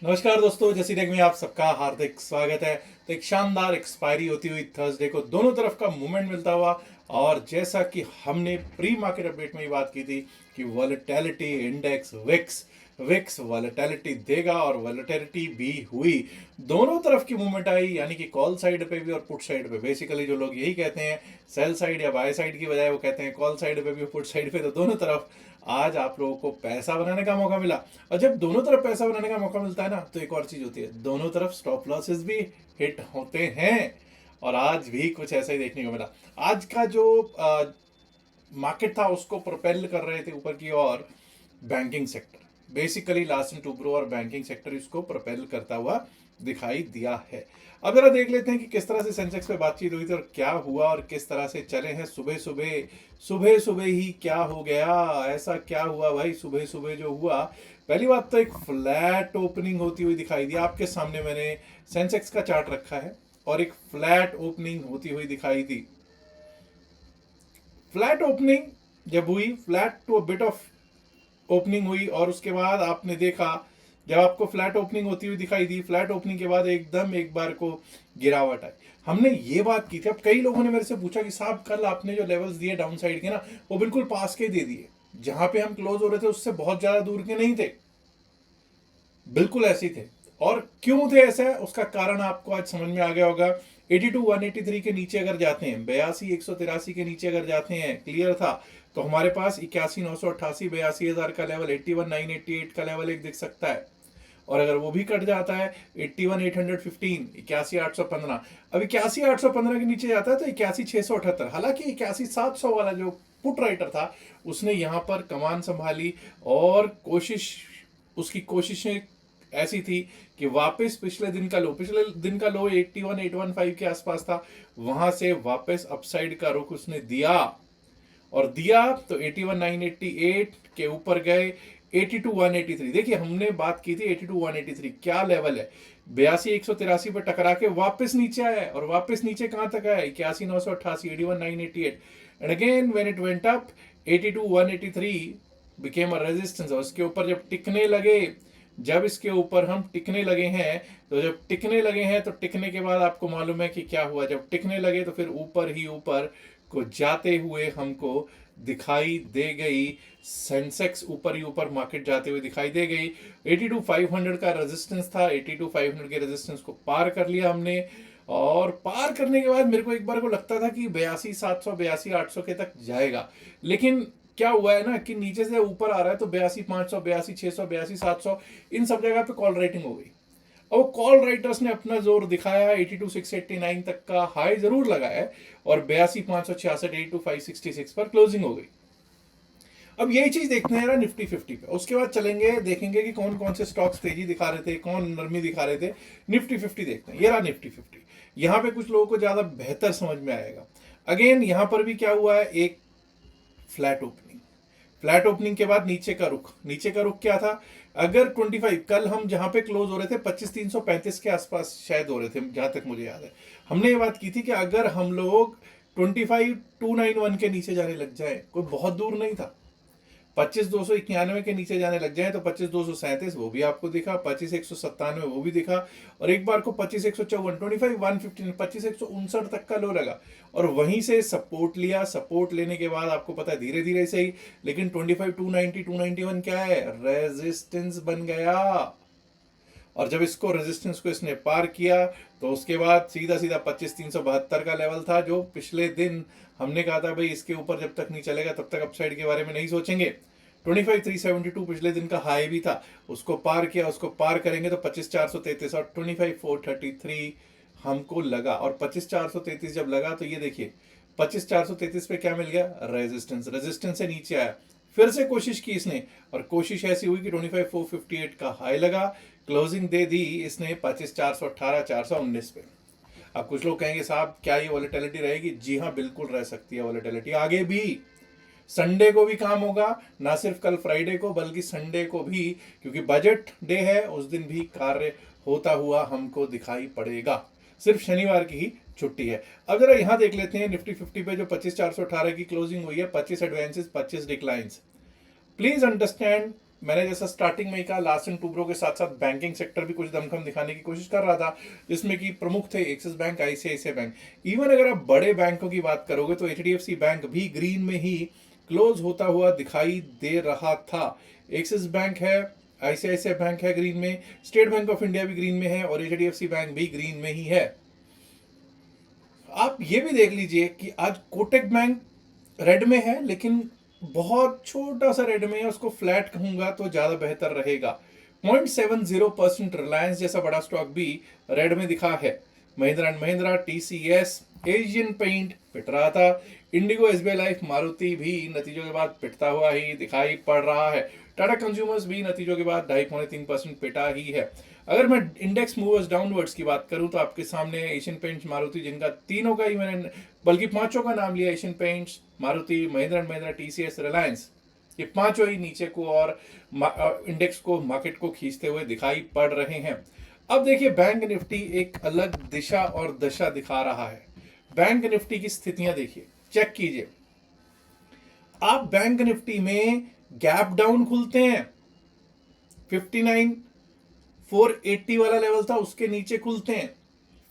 नमस्कार दोस्तों, जैसी डेक में आप सबका हार्दिक स्वागत है। तो एक शानदार एक्सपायरी होती हुई थर्सडे को दोनों तरफ का मूवमेंट मिलता हुआ, और जैसा कि हमने प्री मार्केट अपडेट में ही बात की थी कि volatility index VIX VIX volatility देगा, और वॉलेटिलिटी भी हुई। दोनों तरफ की मूवमेंट आई, यानी कि कॉल साइड पे भी और पुट साइड पे। बेसिकली जो लोग यही कहते हैं सेल साइड या बाय साइड की बजाय वो कहते हैं कॉल साइड पे भी और पुट साइड पे। तो दोनों तरफ आज आप लोगों को पैसा बनाने का मौका मिला। और जब दोनों तरफ पैसा बनाने का मौका मिलता है ना, तो एक और चीज होती है, दोनों तरफ स्टॉप लॉसेस भी हिट होते हैं। और आज भी कुछ ऐसा ही देखने को मिला। आज का जो मार्केट था उसको प्रोपेल कर रहे थे ऊपर की ओर banking sector. Basically last and to grow और बैंकिंग सेक्टर इसको प्रोपेल करता हुआ दिखाई दिया है। अब जरा देख लेते हैं कि किस तरह से सेंसेक्स पे बातचीत हुई थी और क्या हुआ और किस तरह से चले हैं। सुबह सुबह सुबह सुबह ही क्या हो गया, ऐसा क्या हुआ भाई सुबह सुबह जो हुआ। पहली बात तो एक फ्लैट ओपनिंग होती हुई दिखाई दी। आपके सामने मैंने सेंसेक्स का चार्ट रखा है और एक फ्लैट ओपनिंग होती हुई दिखाई दी। फ्लैट ओपनिंग जब हुई, flat to a bit of opening हुई, और उसके बाद आपने देखा जब आपको फ्लैट ओपनिंग होती हुई दिखाई दी, फ्लैट ओपनिंग के बाद एकदम एक बार को गिरावट आई। हमने ये बात की थी। अब कई लोगों ने मेरे से पूछा कि साहब कल आपने जो लेवल्स दिए डाउन साइड के ना, वो बिल्कुल पास के दे दिए, जहां पे हम क्लोज हो रहे थे उससे बहुत ज्यादा दूर के नहीं थे। बिल्कुल ऐसे ही थे। और क्यों थे ऐसा, उसका कारण आपको आज समझ में आ गया होगा। 82,183 के नीचे अगर जाते हैं, 82,183 के नीचे अगर जाते हैं, क्लियर था, तो हमारे पास 81,988 82,000 का लेवल, 81,988 का लेवल एक दिख सकता है। और अगर वो भी कट जाता है 81,815, 81,815, अब 81,815 के नीचे जाता है तो 81,678। हालांकि 81,700 वाला जो पुट राइटर था उसने यहां पर कमान संभाली, और उसकी कोशिशें ऐसी थी कि वापस पिछले दिन का लो 81,815 के आसपास था, वहां से वापस अपसाइड का रुख उसने दिया। और दिया तो 81,988 के ऊपर गए, 82,183। देखिए हमने बात की थी 82,183 क्या लेवल है। 82,183 पर टकरा के वापस नीचे आया है, और वापस नीचे कहां तक आया, 81,988, 81,988। And again when it went up, 82,183 became a resistance. और इसके ऊपर जब टिकने लगे, जब इसके ऊपर हम टिकने लगे हैं, तो जब टिकने लगे हैं तो टिकने के बाद आपको मालूम है कि क्या हुआ। जब टिकने लगे तो फिर ऊपर ही ऊपर को जाते हुए हमको दिखाई दे गई। सेंसेक्स ऊपर ही ऊपर मार्केट जाते हुए दिखाई दे गई। 82,500 का रेजिस्टेंस था, 82,500 के रेजिस्टेंस को पार कर लिया हमने। और पार करने के बाद मेरे को एक बार को लगता था कि 82,700 82,800 के तक जाएगा। लेकिन क्या हुआ है ना कि नीचे से ऊपर आ रहा है, तो 82,500 82,600 82,700 इन सब जगह पे कॉल राइटिंग हो गई। और कॉल राइटर्स ने अपना जोर दिखाया, 82,689 तक का हाई जरूर लगाया है, और 82,566 82,566 पर क्लोजिंग हो गई। अब यही चीज देखते हैं निफ्टी 50 पे। उसके बाद चलेंगे, देखेंगे कि कौन कौन से स्टॉक्स तेजी दिखा रहे थे, कौन नरमी दिखा रहे थे। निफ्टी 50 देखते हैं। ये रहा निफ्टी 50। यहां पे कुछ लोगों को ज्यादा बेहतर समझ में आएगा। अगेन यहां पर भी क्या हुआ है, एक फ्लैट ओपनिंग। फ्लैट ओपनिंग के बाद नीचे का रुख क्या था। अगर 25 कल हम जहां पे क्लोज हो रहे थे 25,335 के आसपास शायद हो रहे थे, जहां तक मुझे याद है। हमने ये बात की थी कि अगर हम लोग 25,291 के नीचे जाने लग जाए, कोई बहुत दूर नहीं था, 25,291 के नीचे जाने लग जाए तो 25,237 वो भी आपको दिखा, 25,197 वो भी दिखा, और एक बार को 25,154 25,115 25,159 तक का लो लगा, और वहीं से सपोर्ट लिया। सपोर्ट लेने के बाद आपको पता है धीरे धीरे से ही, लेकिन 25,290 291 क्या है, रेजिस्टेंस बन गया। और जब इसको रेजिस्टेंस को इसने पार किया तो उसके बाद सीधा सीधा 25,372 का लेवल था, जो पिछले दिन हमने कहा था भाई इसके ऊपर जब तक नहीं चलेगा तब तक अपसाइड के बारे में नहीं सोचेंगे। 25,372 पिछले दिन का हाई भी था, उसको पार किया। उसको पार करेंगे तो 25,433 और 25,433 हमको लगा। और 25,433 जब लगा तो ये देखिए 25,433 पे क्या मिल गया, रेजिस्टेंस। रेजिस्टेंस से नीचे आया, फिर से कोशिश की इसने, और कोशिश ऐसी हुई कि 25,458 का हाई लगा, क्लोजिंग दे दी इसने 25,418 419 पे। अब कुछ लोग कहेंगे साहब क्या ये वॉलेटिलिटी रहेगी, जी हाँ बिल्कुल रह सकती है वॉलेटिलिटी आगे भी। संडे को भी काम होगा, ना सिर्फ कल फ्राइडे को बल्कि संडे को भी, क्योंकि बजट डे है, उस दिन भी कार्य होता हुआ हमको दिखाई पड़ेगा। सिर्फ शनिवार की ही छुट्टी है। अब जरा यहां देख लेते हैं निफ्टी 50 पे जो 25,418 की क्लोजिंग हुई है, 25 एडवांसेस 25 डिक्लाइंस। प्लीज अंडरस्टैंड मैंने जैसा स्टार्टिंग में ही कहा, लार्सन टूब्रो के साथ साथ बैंकिंग सेक्टर भी कुछ दमखम दिखाने की कोशिश कर रहा था, जिसमें कि प्रमुख थे axis bank, ICICI bank. Even अगर आप बड़े बैंकों की बात करोगे तो एचडीएफसी बैंक भी ग्रीन में ही क्लोज होता हुआ दिखाई दे रहा था। एक्सिस बैंक है, आईसीआईसीआई बैंक है ग्रीन में, स्टेट बैंक ऑफ इंडिया भी ग्रीन में है और एचडीएफसी बैंक भी ग्रीन में ही है। आप ये भी देख लीजिए कि आज कोटक बैंक रेड में है, लेकिन बहुत छोटा सा रेड में है, उसको फ्लैट कहूंगा तो ज्यादा बेहतर रहेगा। 0.70% रिलायंस जैसा बड़ा स्टॉक भी रेड में दिखा है। महिंद्रा एंड महिंद्रा, टीसीएस, एशियन पेंट पिट रहा था। इंडिगो, एसबीआई लाइफ, मारुति भी नतीजों के बाद पिटता हुआ ही दिखाई पड़ रहा है। टाटा कंज्यूमर्स भी नतीजों के बाद 2.5-3% पिटा ही है। अगर मैं इंडेक्स मूवर्स डाउनवर्ड्स की बात करूं तो आपके सामने एशियन पेंट्स, मारुति, जिनका तीनों का ही मैंने बल्कि पांचों का नाम लिया, Asian paints, Maruti, Mahindra and Mahindra, TCS, Reliance, ये पांचों ही नीचे को और इंडेक्स को, मार्केट को खींचते हुए दिखाई पड़ रहे हैं। अब देखिए बैंक निफ्टी एक अलग दिशा और दशा दिखा रहा है। बैंक निफ्टी की स्थितियां देखिए, चेक कीजिए। आप बैंक निफ्टी में गैप डाउन खुलते हैं, 59,480 वाला लेवल था, उसके नीचे खुलते हैं,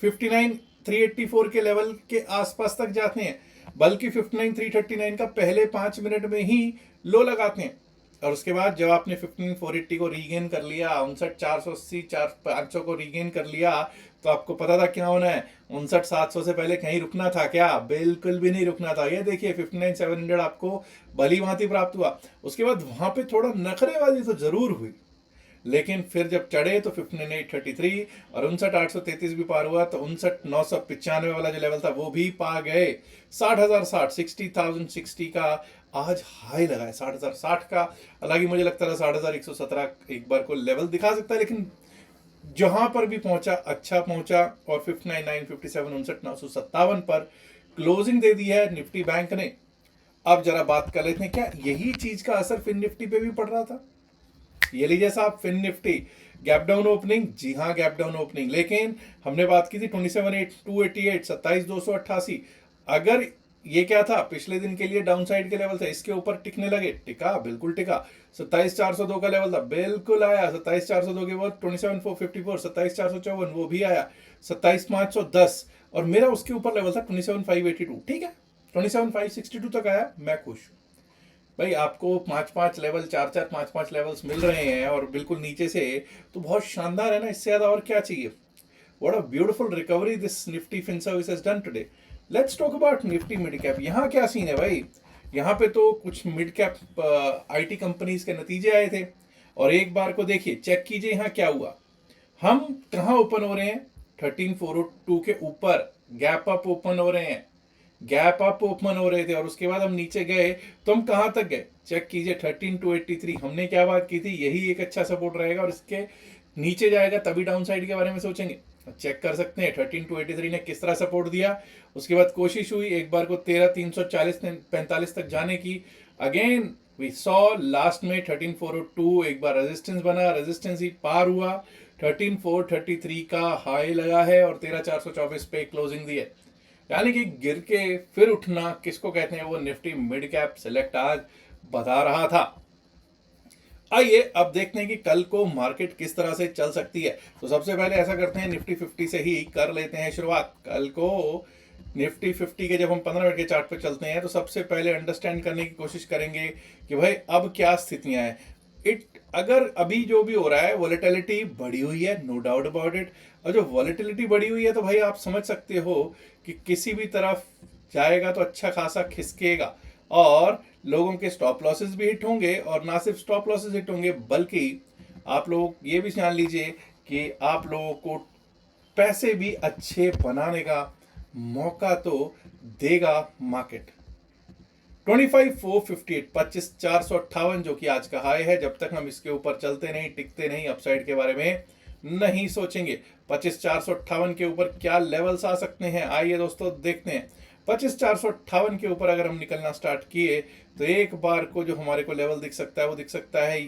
59,384 के लेवल के आसपास तक जाते हैं, बल्कि 59,339 का पहले 5 मिनट में ही लो लगाते हैं। और उसके बाद जब आपने 15,480 को रीगेन कर लिया, 59,480, 500 को रीगेन कर लिया, तो आपको पता था क्या होना है। 59,700 से पहले कहीं रुकना था क्या? बिल्कुल भी नहीं रुकना था। ये देखिए 59,700 आपको भली भांति प्राप्त हुआ। उसके बाद वहां पे थोड़ा नखरेबाजी तो जरूर हुई, लेकिन फिर जब चढ़े तो 59,833 और 59,833 भी पार हुआ, तो 59,995 वाला जो लेवल था वो भी पा गए। 60,060, 60,060 का आज हाई लगा है, 60,060 का। हालांकि मुझे लगता था 60,117 एक बार को लेवल दिखा सकता है, लेकिन जहां पर भी पहुंचा अच्छा पहुंचा और 59,957, 59,957 पर क्लोजिंग दे दी है निफ्टी बैंक ने। अब जरा बात कर लेते हैं, क्या यही चीज का असर फिन निफ्टी पे भी पड़ रहा था? ये लीजिए साहब, Fin Nifty gap down opening, जी हाँ गैप डाउन ओपनिंग, लेकिन हमने बात की थी 27,288, 27,288। अगर ये क्या था, पिछले दिन के लिए डाउन साइड के लेवल था, इसके ऊपर टिकने लगे, टिका, बिल्कुल टिका। 27,402 का लेवल था, बिल्कुल आया। 27,402 के बाद 27,454, 27,454 वो भी आया। 27,510 और मेरा उसके ऊपर लेवल था 27,582, ठीक है, 27,562 तक आया, मैं खुश। भाई आपको 5-5 लेवल, 4-4, 5-5 लेवल्स मिल रहे हैं और बिल्कुल नीचे से, तो बहुत शानदार है ना, इससे ज्यादा और क्या चाहिए। What a beautiful recovery this Nifty FinService has done today. Let's talk about Nifty Mid Cap. यहाँ क्या सीन है भाई, यहाँ पे तो कुछ मिड कैप आईटी कंपनीज के नतीजे आए थे और एक बार को देखिए, चेक कीजिए यहाँ क्या हुआ। हम कहाँ ओपन हो रहे हैं? 13,402 के ऊपर गैप अप ओपन हो रहे हैं, गैप अप ओपन हो रहे थे और उसके बाद हम नीचे गए तो हम कहां तक गए? चेक कीजिए 13,283। हमने क्या बात की थी, यही एक अच्छा सपोर्ट रहेगा और इसके नीचे जाएगा तभी डाउन साइड के बारे में सोचेंगे। चेक कर सकते हैं 13,283 ने किस तरह सपोर्ट दिया। उसके बाद कोशिश हुई एक बार को 13,340-45 तक जाने की। अगेन वी सॉ लास्ट में 13,402 एक बार रेजिस्टेंस बना, रेजिस्टेंस ही पार हुआ, 13,433 का हाई लगा है और 13,424 पे क्लोजिंग दी है। यानी कि गिर के फिर उठना किसको कहते हैं, वो निफ्टी मिड कैप सेलेक्ट आज बता रहा था। आइए अब देखते हैं कि कल को मार्केट किस तरह से चल सकती है। तो सबसे पहले ऐसा करते हैं, निफ्टी 50 से ही कर लेते हैं शुरुआत। कल को निफ्टी 50 के जब हम 15 मिनट के चार्ट पे चलते हैं तो सबसे पहले अंडरस्टैंड करने की कोशिश करेंगे कि भाई अब क्या स्थितियां हैं। अगर अभी जो भी हो रहा है, वॉलेटिलिटी बढ़ी हुई है, नो डाउट अबाउट इट। और जो वॉलेटिलिटी बढ़ी हुई है तो भाई आप समझ सकते हो कि किसी भी तरफ जाएगा तो अच्छा खासा खिसकेगा और लोगों के स्टॉप लॉसेस भी हिट होंगे। और ना सिर्फ स्टॉप लॉसेस हिट होंगे, बल्कि आप लोग ये भी जान लीजिए कि आप लोगों को पैसे भी अच्छे बनाने का मौका तो देगा मार्केट। 25,458, 25,458 जो कि आज का हाई है। जब तक हम इसके ऊपर चलते नहीं, टिकते नहीं, अपसाइड के बारे में नहीं सोचेंगे। 25,458 के ऊपर क्या लेवल्स आ सकते हैं, आइए दोस्तों देखते हैं। 25,458 के ऊपर अगर हम निकलना स्टार्ट किए तो एक बार को जो हमारे को लेवल दिख सकता है वो दिख सकता है,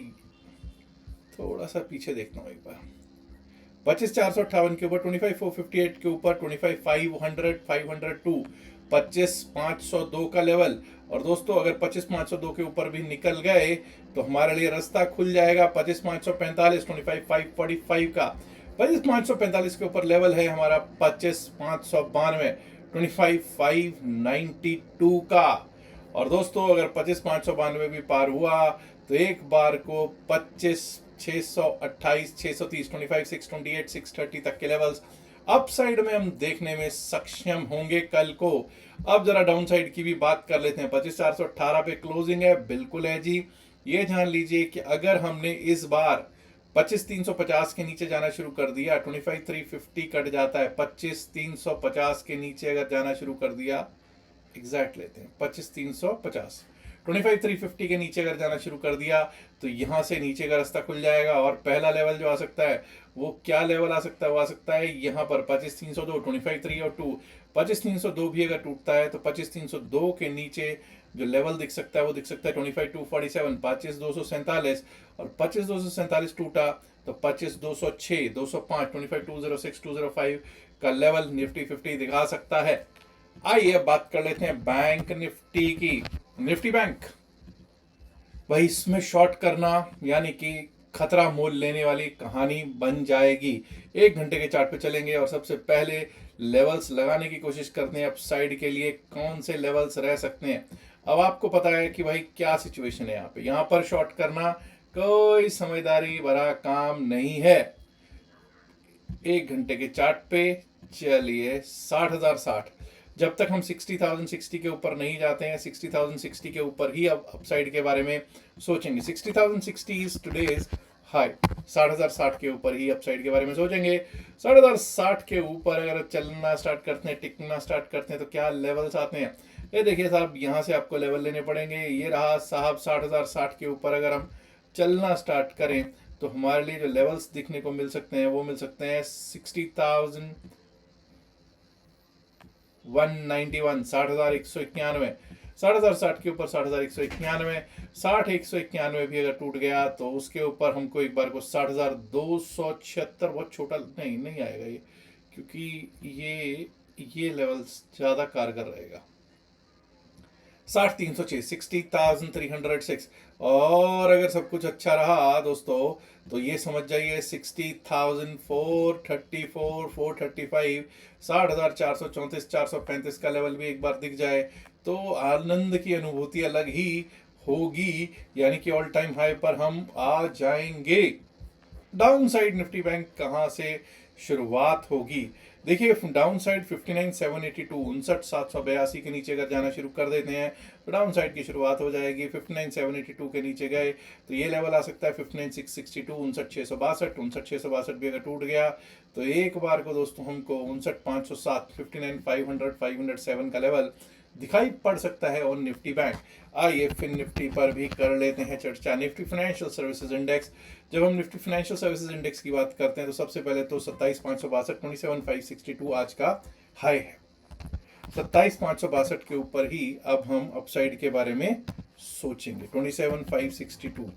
थोड़ा सा पीछे देखता हूं एक बार। 25,458 के ऊपर, 25,458 के ऊपर, 25,500, 502, 25,502 का लेवल और दोस्तों अगर 25,502 के ऊपर भी निकल गए तो हमारे लिए रास्ता खुल जाएगा 25,545 25,545 का। 25,545 के ऊपर लेवल है हमारा 25,592 25,592 का। और दोस्तों अगर 25,592 भी पार हुआ तो एक बार को 25,628 630 25,628 630 तक के लेवल्स अप साइड में हम देखने में सक्षम होंगे कल को। अब जरा डाउन साइड की भी बात कर लेते हैं। 25,418 पे क्लोजिंग है, बिल्कुल है जी। ये जान लीजिए कि अगर हमने इस बार 25,350 के नीचे जाना शुरू कर दिया, 25,350 कट जाता है, 25,350 के नीचे अगर जाना शुरू कर दिया, एग्जैक्ट लेते हैं 25,350 25,350 के नीचे अगर जाना शुरू कर दिया तो यहां से नीचे का रास्ता खुल जाएगा। और पहला लेवल जो आ सकता है वो क्या लेवल आ सकता है, वो आ सकता है यहाँ पर 25,302 25,302 25,302 भी अगर टूटता है तो 25,302 के नीचे जो लेवल दिख सकता है वो दिख सकता है 25,247 25,247 और 25,247 टूटा तो 25,206 205 25,206 205 का लेवल निफ्टी 50 दिखा सकता है। आइए अब बात कर लेते हैं बैंक निफ्टी की। निफ्टी बैंक भाई इसमें शॉर्ट करना यानी कि खतरा मोल लेने वाली कहानी बन जाएगी। 1 घंटे के चार्ट पे चलेंगे और सबसे पहले लेवल्स लगाने की कोशिश करते हैं। अपसाइड के लिए कौन से लेवल्स रह सकते हैं। अब आपको पता है कि भाई क्या सिचुएशन है यहाँ पर शॉर्ट करना कोई समझदारी भरा काम नहीं है। 1 घंटे के चार्ट पे चलिए 60,060 जब तक हम 60,060 के ऊपर नहीं जाते हैं, 60,060 के ऊपर ही अब अपसाइड के बारे में सोचेंगे। 60,060 इज टुडेज हाई। 60,060 के ऊपर ही अपसाइड के बारे में सोचेंगे। 60,060 के ऊपर अगर चलना स्टार्ट करते हैं, टिकना स्टार्ट करते हैं तो क्या लेवल्स आते हैं। ये देखिए साहब, यहाँ से आपको लेवल लेने पड़ेंगे। ये रहा साहब 60,060 के ऊपर अगर हम चलना स्टार्ट करें तो हमारे लिए जो लेवल्स दिखने को मिल सकते हैं वो मिल सकते हैं 60,191 60,191 60,060 के ऊपर 60,191 60,191 भी अगर टूट गया तो उसके ऊपर हमको एक बार को 60,276 बहुत छोटा नहीं आएगा ये, क्योंकि ये लेवल ज्यादा कारगर रहेगा। 60,306 60,306 और अगर सब कुछ अच्छा रहा दोस्तों तो ये समझ जाइए 60,434 435 60,434 435 का लेवल भी एक बार दिख जाए तो आनंद की अनुभूति अलग ही होगी, यानी कि ऑल टाइम हाई पर हम आ जाएंगे। डाउन साइड निफ्टी बैंक कहां से शुरुआत होगी। देखिए डाउन साइड 59,782 59,782 के नीचे अगर जाना शुरू कर देते हैं तो डाउन साइड की शुरुआत हो जाएगी। 59,782 के नीचे गए तो ये लेवल आ सकता है 59,662 59,662 59,662 भी अगर टूट गया तो एक बार को दोस्तों हमको 59,507 59,500 507 का लेवल दिखाई पड़ सकता है ऑन निफ्टी बैंक। आइए फिर निफ्टी पर भी कर लेते हैं चर्चा। निफ्टी फाइनेंशियल सर्विसेज इंडेक्स, जब हम निफ्टी फाइनेंशियल सर्विसेज इंडेक्स की बात करते हैं तो सबसे पहले तो 27,562 27,562 आज का हाई है। 27,562 के ऊपर ही अब हम अपसाइड के बारे में सोचेंगे। 27,562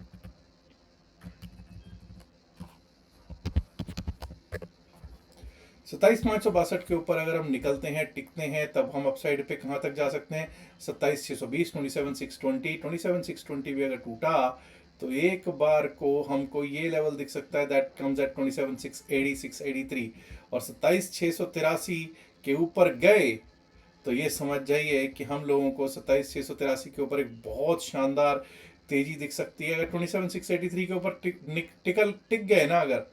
27,562 के ऊपर अगर हम निकलते हैं, टिकते हैं, तब हम अपसाइड पे कहां तक जा सकते हैं 27,620 27,620 27,620 भी अगर टूटा तो एक बार को हमको ये लेवल दिख सकता है दैट कम्स एट 27,680 683 और 27,683 के ऊपर गए तो ये समझ जाइए कि हम लोगों को 27,683 के ऊपर एक बहुत शानदार तेजी दिख सकती है। अगर 27,683 के ऊपर टिक गए ना अगर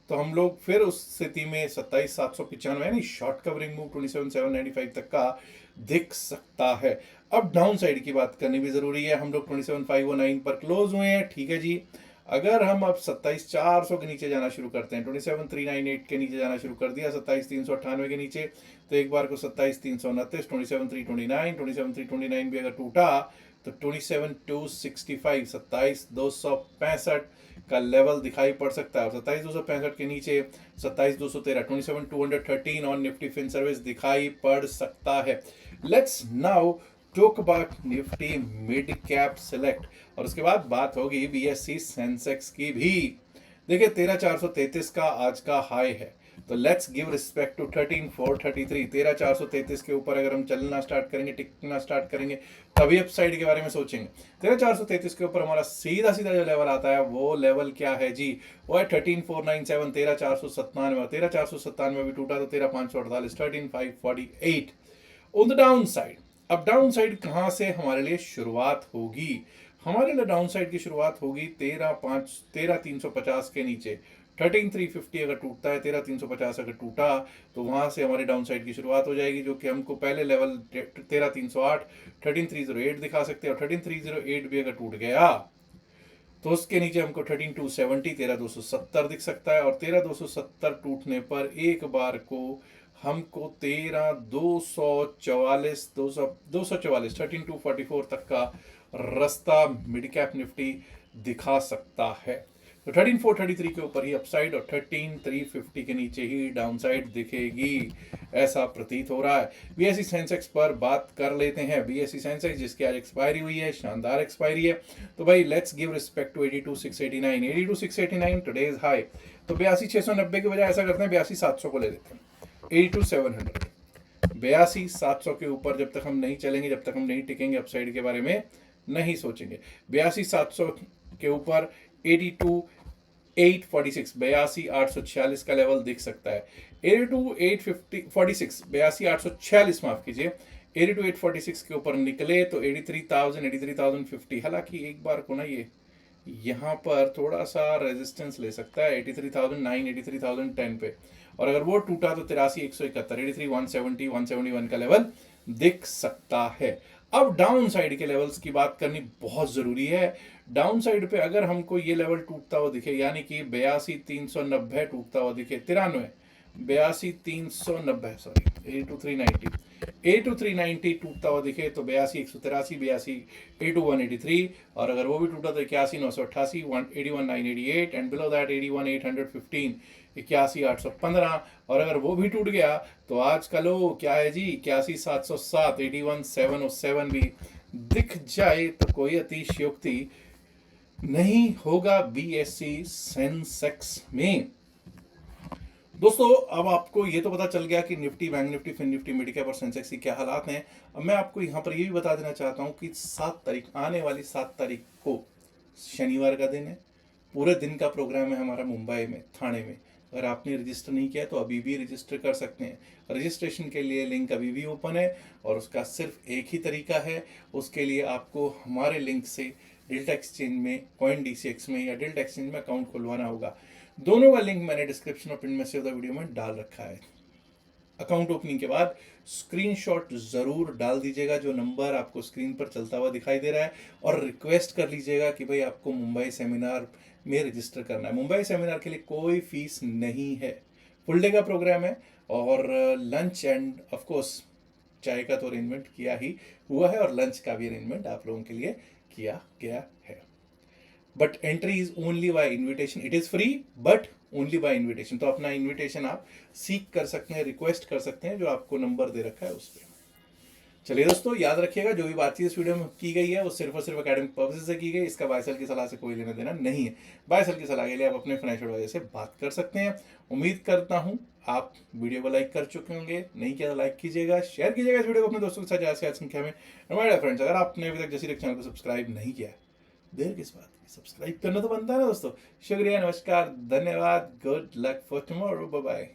तो हम लोग फिर उस स्थिति में 27,795 यानी शॉर्ट कवरिंग मूव 27,795 तक का दिख सकता है। अब डाउन साइड की बात करनी भी जरूरी है। हम लोग 27,509 पर क्लोज हुए हैं, ठीक है जी। अगर हम अब 27,400 के नीचे जाना शुरू करते हैं, 27,398 के नीचे जाना शुरू कर दिया, 27,398 के नीचे तो एक बार को 27,329 27,329 27,329 भी अगर टूटा तो 27,265 27,265 का लेवल दिखाई पड़ सकता है। और 27,265 के नीचे 27,213 27,213 और निफ्टी फिन सर्विस दिखाई पड़ सकता है। Let's now talk about Nifty mid cap select और उसके बाद बात होगी बीएसई सेंसेक्स की भी। देखिए 13,433 का आज का हाई है, तो लेट्स गिव रिस्पेक्ट टू 13,433। 13,433 के ऊपर अगर हम चलना स्टार्ट करेंगे, टिकना स्टार्ट करेंगे, तभी अपसाइड के बारे में सोचेंगे। 13,433 के ऊपर हमारा सीधा सीधा जो लेवल आता है वो लेवल क्या है जी, वो है 13,497, 13,497। 13,497 भी टूटा तो 13,548, 13,548 ऑन द डाउन साइड। अब डाउन साइड कहां से हमारे लिए शुरुआत होगी? हमारे लिए डाउन साइड की शुरुआत होगी 13,350 के नीचे। 13,350 अगर टूटता है, 13,350 अगर टूटा तो वहां से हमारी डाउन साइड की शुरुआत हो जाएगी, जो कि हमको पहले लेवल 13,308, 13,308 दिखा सकते हैं। और 13,308 भी अगर टूट गया तो उसके नीचे हमको 13,270, 13,270 दिख सकता है। और 13,270 टूटने पर एक बार को हमको 13,244, 13,244 तक का रास्ता मिड कैप निफ्टी दिखा सकता है। तो 13,433 के ऊपर ही अपसाइड और 13,350 के नीचे ही डाउनसाइड दिखेगी, ऐसा प्रतीत हो रहा है। बीएसई सेंसेक्स पर बात कर लेते हैं। बीएसई सेंसेक्स जिसकी आज एक्सपायरी हुई है, शानदार एक्सपायरी है, तो भाई let's give respect to 82,689। 82,689 today's high. तो 82,690 की बजाय ऐसा करते हैं 82,700 को ले लेते हैं। 82,700, 82,700 के ऊपर जब तक हम नहीं चलेंगे, जब तक हम नहीं टिकेंगे, अपसाइड के बारे में नहीं सोचेंगे। 82,700 के ऊपर 82,846, 82,846 का लेवल दिख सकता है। 82,846, 82,846 माफ कीजिए, 82,846 के ऊपर निकले तो 83,000, 83,050। हालांकि एक बार को ना ये यहाँ पर थोड़ा सा रेजिस्टेंस ले सकता है 83,009, 83,010 पे, और अगर वो टूटा तो 83,171, 83,170, 171 का लेवल दिख सकता है। अब डाउन साइड के लेवल्स की बात करनी बहुत जरूरी है। डाउन साइड पे अगर हमको ये लेवल टूटता हुआ दिखे, यानी कि 82,390 टूटता हुआ दिखे, 82,390 सॉरी 82,390, 82,390 टूटता हुआ दिखे तो 82,183, 82,183, और अगर वो भी टूटा तो 81,988, 81,988 एंड बिलो दैट 81,815, 81,815। और अगर वो भी टूट गया तो आज का लो क्या है जी, 81,707, 81,707 भी दिख जाए तो कोई अतिशयोक्ति नहीं होगा बीएसई सेंसेक्स में। दोस्तों अब आपको ये तो पता चल गया कि Nifty, bank Nifty, fin Nifty, midcap और सेंसेक्स की क्या हालात हैं। अब मैं आपको यहाँ पर ये भी बता देना चाहता हूँ कि 7 तारीख, आने वाली 7 तारीख को शनिवार का दिन है। पूरे दिन का प्रोग्राम है हमारा मुंबई में, थाने में। अगर आपने रजिस्टर नहीं किया तो अभी भी रजिस्टर कर सकते हैं। रजिस्ट्रेशन के लिए लिंक अभी भी ओपन है और उसका सिर्फ एक ही तरीका है। उसके लिए आपको हमारे लिंक से डेल्टा एक्सचेंज में, कॉइन डीसीएक्स में या डेल्टा एक्सचेंज में अकाउंट खुलवाना होगा। दोनों का लिंक मैंने डिस्क्रिप्शन और पिन मैसेज वीडियो में डाल रखा है। अकाउंट ओपनिंग के बाद स्क्रीनशॉट जरूर डाल दीजिएगा, जो नंबर आपको स्क्रीन पर चलता हुआ दिखाई दे रहा है, और रिक्वेस्ट कर लीजिएगा कि भाई आपको मुंबई सेमिनार में रजिस्टर करना है। मुंबई सेमिनार के लिए कोई फीस नहीं है, फुल डे का प्रोग्राम है, और लंच एंड ऑफ कोर्स चाय का तो अरेंजमेंट किया ही हुआ है, और लंच का भी अरेंजमेंट आप लोगों के लिए किया गया है। But entry is only by invitation, it is free but only by invitation. तो अपना इन्विटेशन आप सीक कर सकते हैं, रिक्वेस्ट कर सकते हैं, जो आपको नंबर दे रखा है उस पर। चलिए दोस्तों, याद रखिएगा जो भी बातचीत इस वीडियो में की गई है वो सिर्फ और सिर्फ एकेडमिक पर्पसेस से की गई। इसका बाय सेल की सलाह से कोई लेना देना नहीं है। बाय सेल की सलाह के लिए आप अपने फाइनेंशियल एडवाइजर से बात कर सकते हैं। उम्मीद करता हूं आप वीडियो को लाइक कर चुके होंगे, नहीं किया तो लाइक कीजिएगा, शेयर कीजिएगा इस वीडियो को अपने दोस्तों के साथ ज़्यादा से ज़्यादा संख्या में। हमारे फ्रेंड्स, अगर आपने अभी तक जैसी चैनल को सब्सक्राइब नहीं किया, देर किस बात की, सब्सक्राइब करना तो बनता है ना दोस्तों। शुक्रिया, नमस्कार, धन्यवाद, good luck for tomorrow, bye bye.